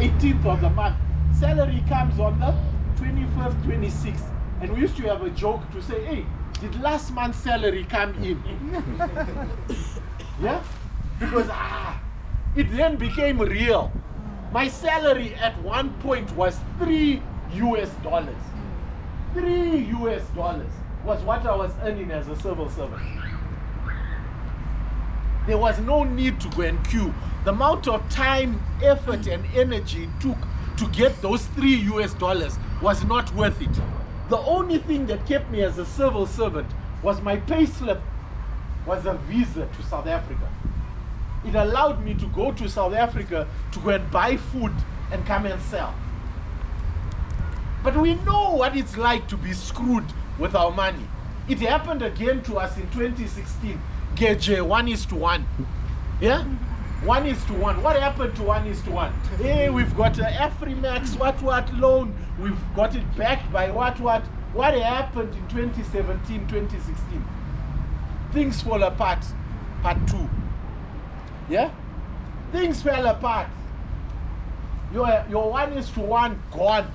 18th of the month. Salary comes on the 25th, 26th. And we used to have a joke to say, hey, did last month's salary come in? Yeah? Because it then became real. My salary at one point was $3 US. $3 US was what I was earning as a civil servant. There was no need to go and queue. The amount of time, effort, and energy it took to get those $3 US was not worth it. The only thing that kept me as a civil servant was my pay slip was a visa to South Africa. It allowed me to go to South Africa to go and buy food and come and sell. But we know what it's like to be screwed with our money. It happened again to us in 2016. Geje, 1:1. Yeah? 1:1. What happened to 1:1? Hey, we've got an Afrimax, what loan. We've got it backed by what. What happened in 2017, 2016? Things fall apart. Part 2. Yeah? Things fell apart. Your 1:1 gone.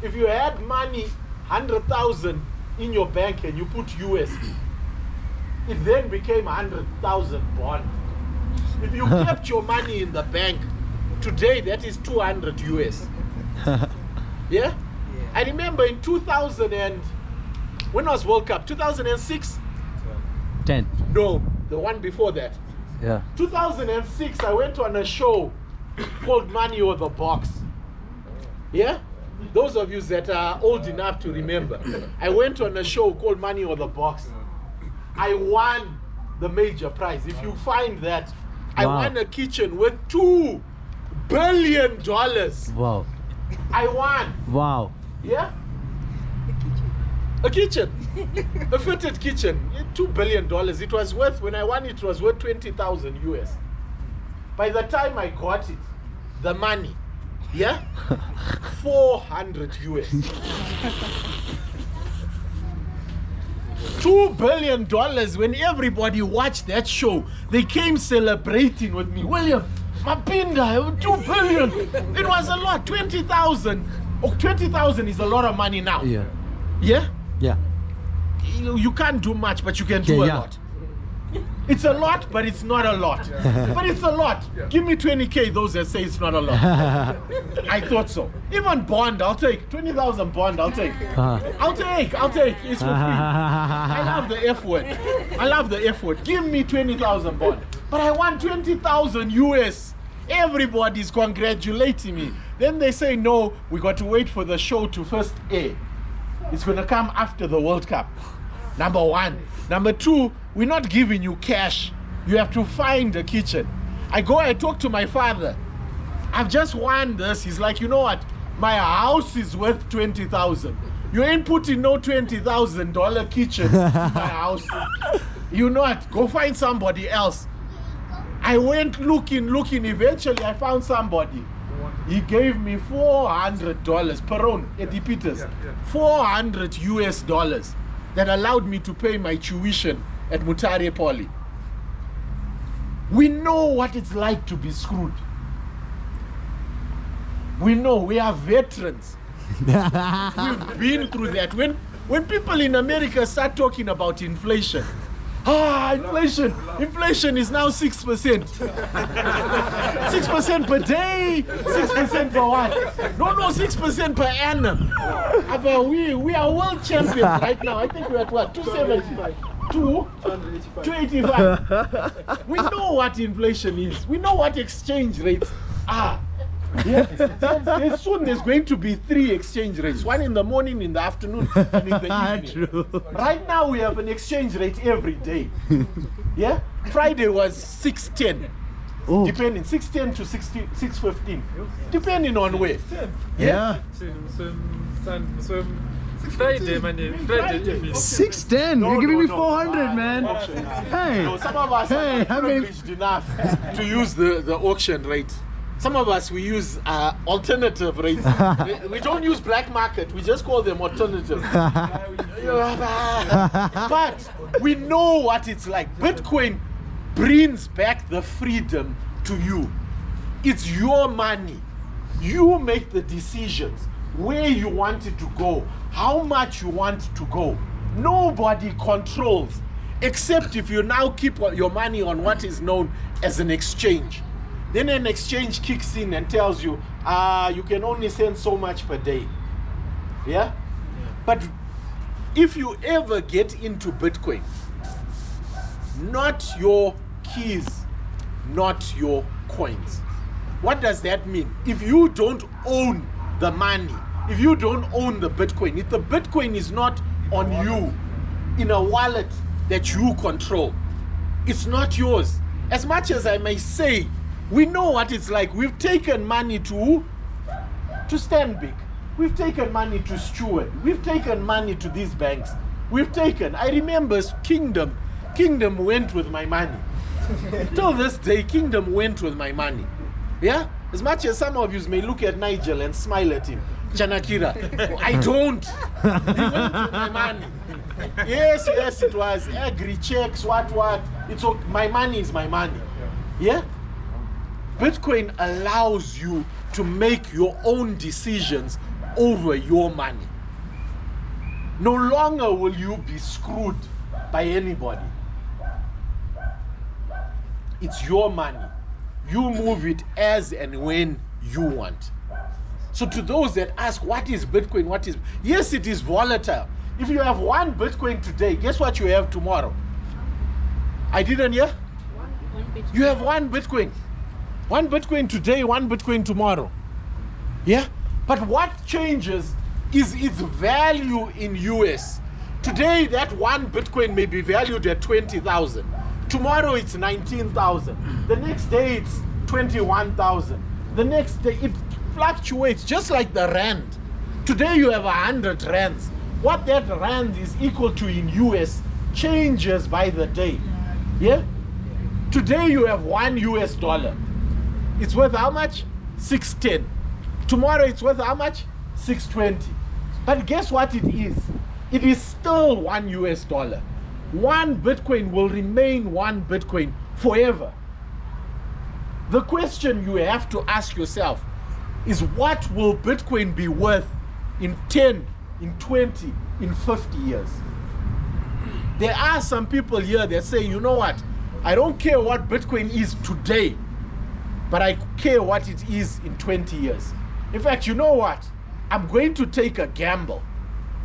If you had money, 100,000 in your bank and you put US, it then became 100,000 bond. If you kept your money in the bank, today that is 200 US. Yeah? I remember in 2000 and, when was World Cup? 2006? 10. No, the one before that. Yeah. 2006, I went on a show called Money or the Box. Yeah? Those of you that are old enough to remember, I went on a show called Money or the Box. I won the major prize. If you find that, I won a kitchen worth $2 billion. Wow. I won. Wow. Yeah? A kitchen. A fitted kitchen. $2 billion. It was worth, when I won it was worth 20,000 US. By the time I got it, the money, yeah? 400 US. $2 billion. When everybody watched that show, they came celebrating with me. William, Mapinda, $2 billion. It was a lot. 20,000. Oh, 20,000 is a lot of money now. Yeah. Yeah? Yeah. You can't do much, but you can do a lot. It's a lot, but it's not a lot. But it's a lot. Give me 20K, those that say it's not a lot. I thought so. Even bond, I'll take. 20,000 bond, I'll take. I'll take. It's for free. I love the F word. I love the F word. Give me 20,000 bond. But I want 20,000 US. Everybody's congratulating me. Then they say, no, we got to wait for the show to first air. It's going to come after the World Cup. Number one. Number two, we're not giving you cash. You have to find a kitchen. I talk to my father. I've just won this. He's like, you know what? My house is worth 20,000. You ain't putting no $20,000 kitchen in my house. You know what? Go find somebody else. I went looking. Eventually, I found somebody. He gave me $400 per own, Eddie Peters. 400 US dollars that allowed me to pay my tuition at Mutare Poly. We know what it's like to be screwed. We know, we are veterans. We've been through that. When people in America start talking about inflation, inflation is now 6%. 6% per day, 6% per what? No, 6% per annum. But we are world champions right now. I think we're at what? 270. 285. We know what inflation is. We know what exchange rates are. Yeah. Soon there's going to be 3 exchange rates. One in the morning, in the afternoon, and in the evening. True. Right now we have an exchange rate every day. Yeah? Friday was 610. Oh. Depending, 610 to 615. Depending on where. Yeah. Friday. 610. You're giving me 400, man. Hey. No, some of us are privileged enough to use the auction rate. Some of us, we use alternative rates. We don't use black market. We just call them alternative. But we know what it's like. Bitcoin brings back the freedom to you. It's your money. You make the decisions where you want it to go, how much you want it to go. Nobody controls, except if you now keep your money on what is known as an exchange. Then an exchange kicks in and tells you, you can only send so much per day. Yeah? But if you ever get into Bitcoin, not your keys, not your coins. What does that mean? If you don't own the money, if you don't own the Bitcoin, if the Bitcoin is not on you in a wallet that you control, it's not yours. As much as I may say, we know what it's like. We've taken money to Stanbic. We've taken money to Stewart. We've taken money to these banks. I remember Kingdom went with my money. Till this day, Kingdom went with my money. Yeah? As much as some of you may look at Nigel and smile at him, Chanakira, I don't. He went with my money. Yes, it was agri checks, what. It's okay. My money is my money. Yeah? Bitcoin allows you to make your own decisions over your money. No longer will you be screwed by anybody. It's your money. You move it as and when you want. So to those that ask, what is Bitcoin? Yes, it is volatile. If you have one Bitcoin today, guess what you have tomorrow? I didn't hear? You have one Bitcoin. One Bitcoin today, one Bitcoin tomorrow. Yeah? But what changes is its value in US. Today, that one Bitcoin may be valued at 20,000. Tomorrow, it's 19,000. The next day, it's 21,000. The next day, it fluctuates just like the rand. Today, you have 100 rands. What that rand is equal to in US changes by the day. Yeah? Today, you have $1. It's worth how much? 610. Tomorrow it's worth how much? 620. But guess what it is? It is still $1. One Bitcoin will remain one Bitcoin forever. The question you have to ask yourself is, what will Bitcoin be worth in 10, in 20, in 50 years? There are some people here that say, you know what? I don't care what Bitcoin is today, but I care what it is in 20 years. In fact, you know what? I'm going to take a gamble.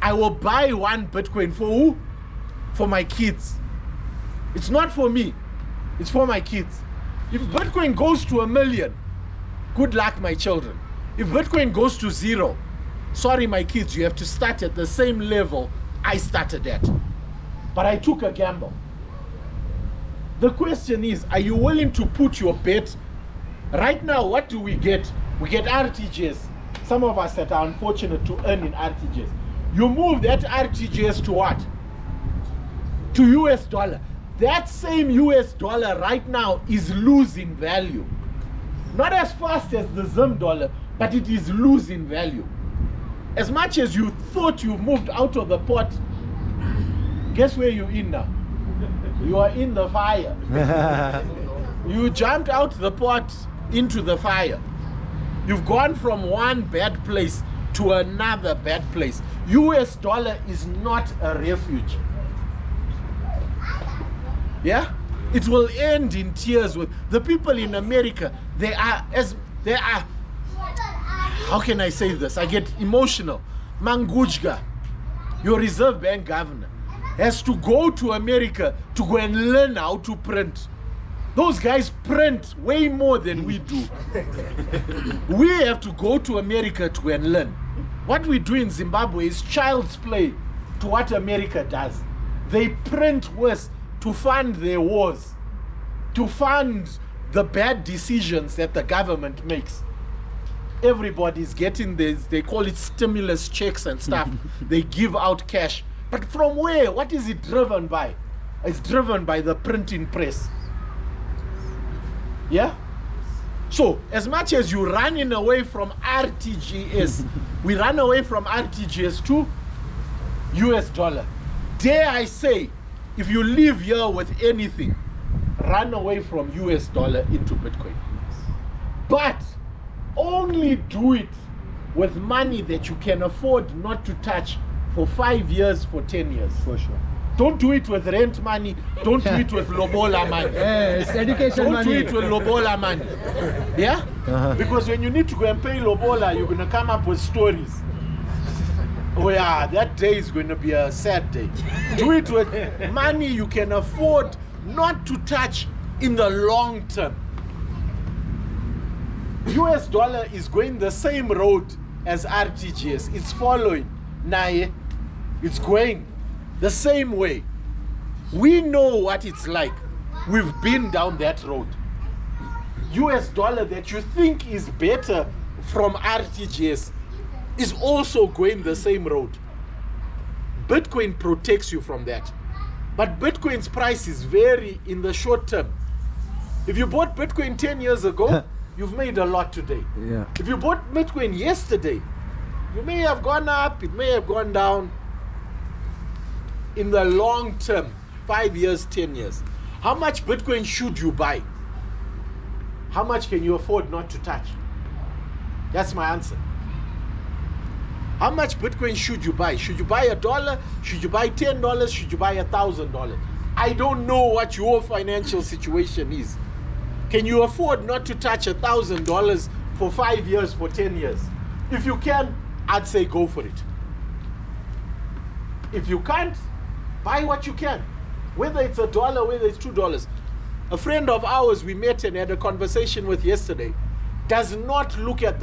I will buy one Bitcoin for who? For my kids. It's not for me. It's for my kids. If Bitcoin goes to 1 million, good luck, my children. If Bitcoin goes to 0, sorry, my kids, you have to start at the same level I started at. But I took a gamble. The question is, are you willing to put your bet? Right now, what do we get? We get RTGS. Some of us that are unfortunate to earn in RTGS. You move that RTGS to what? To US dollar. That same US dollar right now is losing value. Not as fast as the Zim dollar, but it is losing value. As much as you thought you moved out of the pot, guess where you're in now? You are in the fire. You jumped out the pot into the fire. You've gone from one bad place to another bad place. US dollar is not a refuge. Yeah? It will end in tears with the people in America. They are, how can I say this? I get emotional. Mangujga, your Reserve Bank governor, has to go to America to go and learn how to print. Those guys print way more than we do. We have to go to America to go and learn. What we do in Zimbabwe is child's play to what America does. They print worse to fund their wars, to fund the bad decisions that the government makes. Everybody's getting this, they call it stimulus checks and stuff. They give out cash. But from where? What is it driven by? It's driven by the printing press. Yeah? So, as much as you're running away from RTGS, we run away from RTGS to US dollar. Dare I say, if you live here with anything, run away from US dollar into Bitcoin. But only do it with money that you can afford not to touch for 5 years, for 10 years. For sure. Don't do it with rent money. Don't do it with lobola money. Yeah, it's education Don't money. do it with lobola money. Yeah? Because when you need to go and pay lobola, you're going to come up with stories. Oh yeah, that day is going to be a sad day. Do it with money you can afford not to touch in the long term. US dollar is going the same road as RTGS. It's following. Nae. It's going the same way. We know what it's like. We've been down that road. US dollar that you think is better from RTGS is also going the same road. Bitcoin protects you from that. But Bitcoin's price is very in the short term. If you bought Bitcoin 10 years ago, you've made a lot today. Yeah. If you bought Bitcoin yesterday, you may have gone up, it may have gone down. In the long term, 5 years, 10 years, how much Bitcoin should you buy? How much can you afford not to touch? That's my answer. How much Bitcoin should you buy? Should you buy $1? Should you buy $10? Should you buy $1,000? I don't know what your financial situation is. Can you afford not to touch $1,000 for 5 years, for 10 years? If you can, I'd say go for it. If you can't, buy what you can. Whether it's $1, whether it's $2. A friend of ours we met and had a conversation with yesterday does not look at